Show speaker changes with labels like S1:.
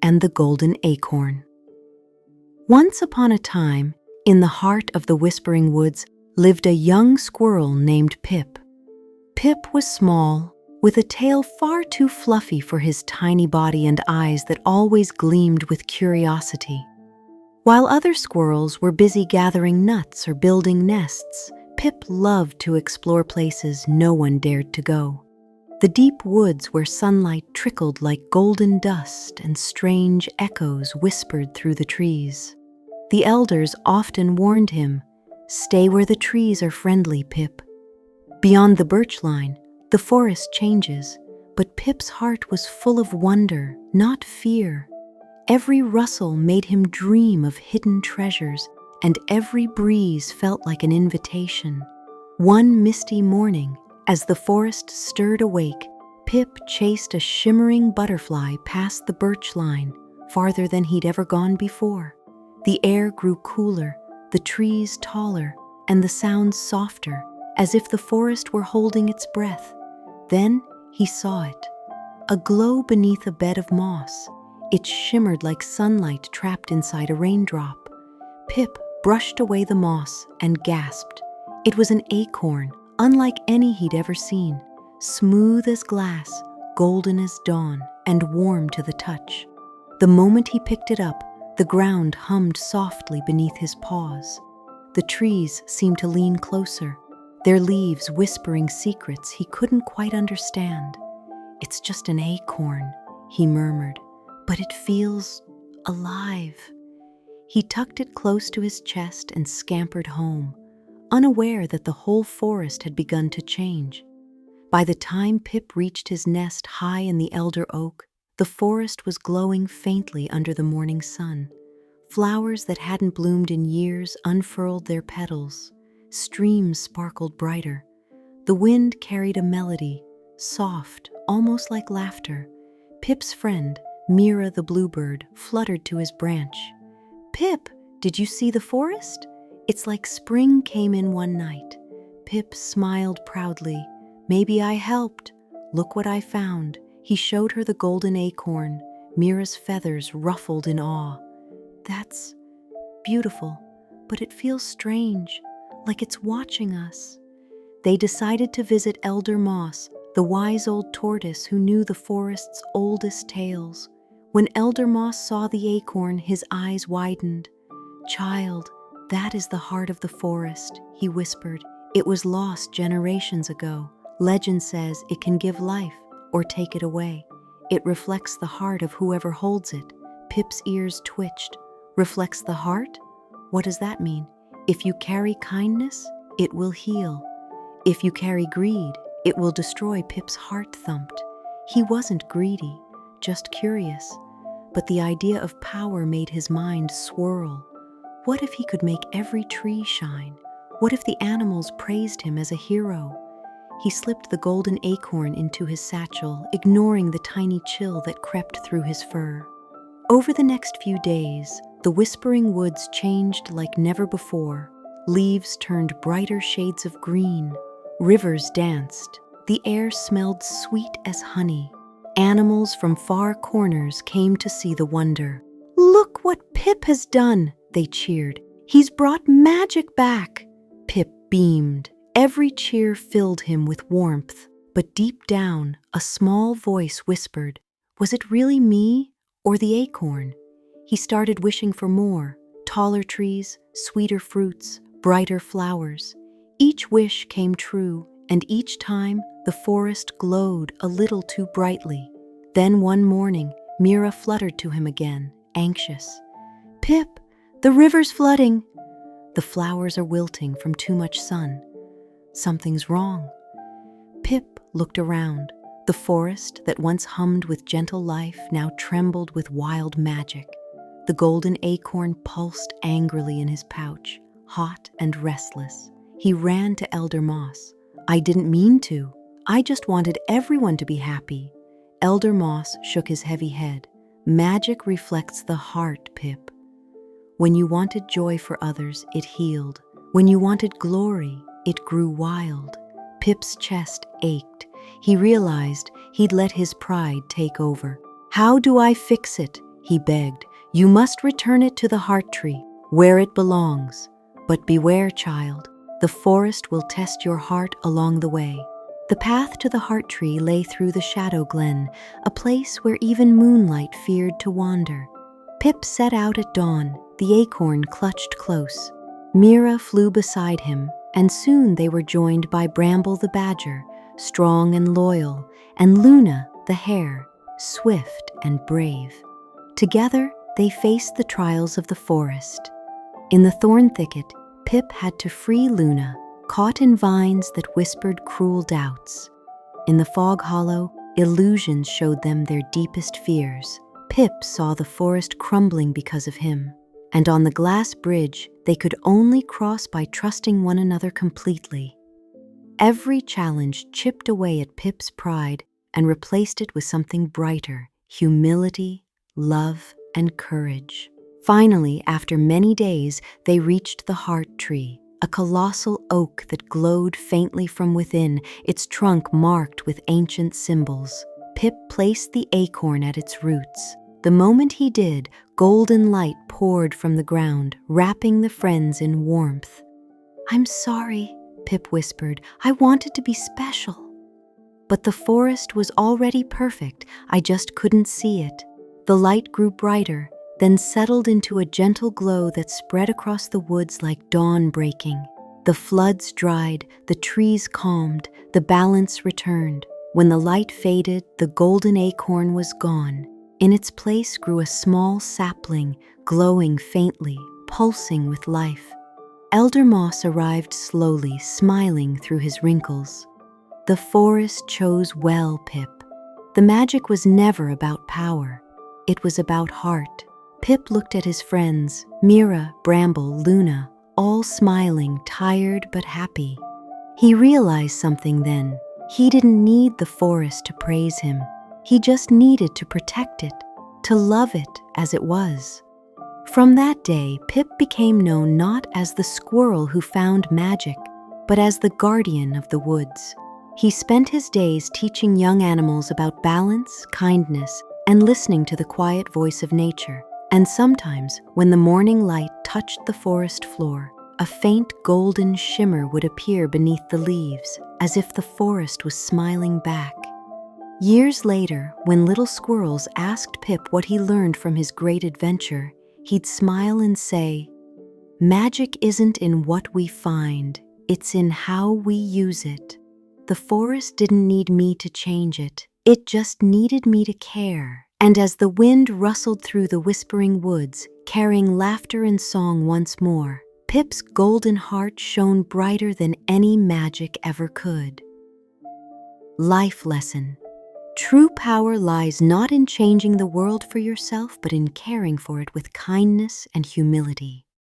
S1: and the Golden Acorn. Once upon a time, in the heart of the Whispering Woods, lived a young squirrel named Pip. Pip was small, with a tail far too fluffy for his tiny body and eyes that always gleamed with curiosity. While other squirrels were busy gathering nuts or building nests, Pip loved to explore places no one dared to go. The deep woods where sunlight trickled like golden dust and strange echoes whispered through the trees. The elders often warned him, "Stay where the trees are friendly, Pip." Beyond the birch line, the forest changes, but Pip's heart was full of wonder, not fear. Every rustle made him dream of hidden treasures, and every breeze felt like an invitation. One misty morning, as the forest stirred awake, Pip chased a shimmering butterfly past the birch line, farther than he'd ever gone before. The air grew cooler, the trees taller, and the sounds softer, as if the forest were holding its breath. Then he saw it, a glow beneath a bed of moss. It shimmered like sunlight trapped inside a raindrop. Pip brushed away the moss and gasped. It was an acorn, unlike any he'd ever seen, smooth as glass, golden as dawn, and warm to the touch. The moment he picked it up, the ground hummed softly beneath his paws. The trees seemed to lean closer, their leaves whispering secrets he couldn't quite understand. "It's just an acorn," he murmured, "but it feels alive." He tucked it close to his chest and scampered home, unaware that the whole forest had begun to change. By the time Pip reached his nest high in the elder oak, the forest was glowing faintly under the morning sun. Flowers that hadn't bloomed in years unfurled their petals. Streams sparkled brighter. The wind carried a melody, soft, almost like laughter. Pip's friend, Mira the bluebird, fluttered to his branch. "Pip, did you see the forest? It's like spring came in one night." Pip smiled proudly. "Maybe I helped. Look what I found." He showed her the golden acorn, Mira's feathers ruffled in awe. "That's beautiful, but it feels strange, like it's watching us." They decided to visit Elder Moss, the wise old tortoise who knew the forest's oldest tales. When Elder Moss saw the acorn, his eyes widened. "Child, that is the heart of the forest," he whispered. "It was lost generations ago. Legend says it can give life or take it away. It reflects the heart of whoever holds it." Pip's ears twitched. "Reflects the heart? What does that mean? If you carry kindness, it will heal. If you carry greed, it will destroy." Pip's heart thumped. He wasn't greedy, just curious. But the idea of power made his mind swirl. What if he could make every tree shine? What if the animals praised him as a hero? He slipped the golden acorn into his satchel, ignoring the tiny chill that crept through his fur. Over the next few days, the Whispering Woods changed like never before. Leaves turned brighter shades of green. Rivers danced. The air smelled sweet as honey. Animals from far corners came to see the wonder. "Look what Pip has done," they cheered. "He's brought magic back." Pip beamed. Every cheer filled him with warmth. But deep down, a small voice whispered, "Was it really me or the acorn?" He started wishing for more: taller trees, sweeter fruits, brighter flowers. Each wish came true, and each time the forest glowed a little too brightly. Then one morning, Mira fluttered to him again, anxious. "Pip, the river's flooding." "The flowers are wilting from too much sun." "Something's wrong." Pip looked around. The forest that once hummed with gentle life now trembled with wild magic. The golden acorn pulsed angrily in his pouch, hot and restless. He ran to Elder Moss. "I didn't mean to. I just wanted everyone to be happy." Elder Moss shook his heavy head. "Magic reflects the heart, Pip. When you wanted joy for others, it healed. When you wanted glory, it grew wild." Pip's chest ached. He realized he'd let his pride take over. "How do I fix it?" he begged. "You must return it to the heart tree, where it belongs. But beware, child, the forest will test your heart along the way." The path to the heart tree lay through the shadow glen, a place where even moonlight feared to wander. Pip set out at dawn, the acorn clutched close. Mira flew beside him, and soon they were joined by Bramble the badger, strong and loyal, and Luna the hare, swift and brave. Together, they faced the trials of the forest. In the thorn thicket, Pip had to free Luna, caught in vines that whispered cruel doubts. In the fog hollow, illusions showed them their deepest fears. Pip saw the forest crumbling because of him, and on the glass bridge, they could only cross by trusting one another completely. Every challenge chipped away at Pip's pride and replaced it with something brighter: humility, love, and courage. Finally, after many days, they reached the heart tree, a colossal oak that glowed faintly from within, its trunk marked with ancient symbols. Pip placed the acorn at its roots. The moment he did, golden light poured from the ground, wrapping the friends in warmth. "I'm sorry," Pip whispered. "I wanted to be special." But the forest was already perfect. I just couldn't see it. The light grew brighter, then settled into a gentle glow that spread across the woods like dawn breaking. The floods dried, the trees calmed, the balance returned. When the light faded, the golden acorn was gone. In its place grew a small sapling, glowing faintly, pulsing with life. Elder Moss arrived slowly, smiling through his wrinkles. "The forest chose well, Pip. The magic was never about power. It was about heart." Pip looked at his friends, Mira, Bramble, Luna, all smiling, tired but happy. He realized something then. He didn't need the forest to praise him. He just needed to protect it, to love it as it was. From that day, Pip became known not as the squirrel who found magic, but as the guardian of the woods. He spent his days teaching young animals about balance, kindness, and listening to the quiet voice of nature. And sometimes, when the morning light touched the forest floor, a faint golden shimmer would appear beneath the leaves, as if the forest was smiling back. Years later, when little squirrels asked Pip what he learned from his great adventure, he'd smile and say, "Magic isn't in what we find, it's in how we use it. The forest didn't need me to change it, it just needed me to care." And as the wind rustled through the whispering woods, carrying laughter and song once more, Pip's golden heart shone brighter than any magic ever could. Life lesson. True power lies not in changing the world for yourself, but in caring for it with kindness and humility.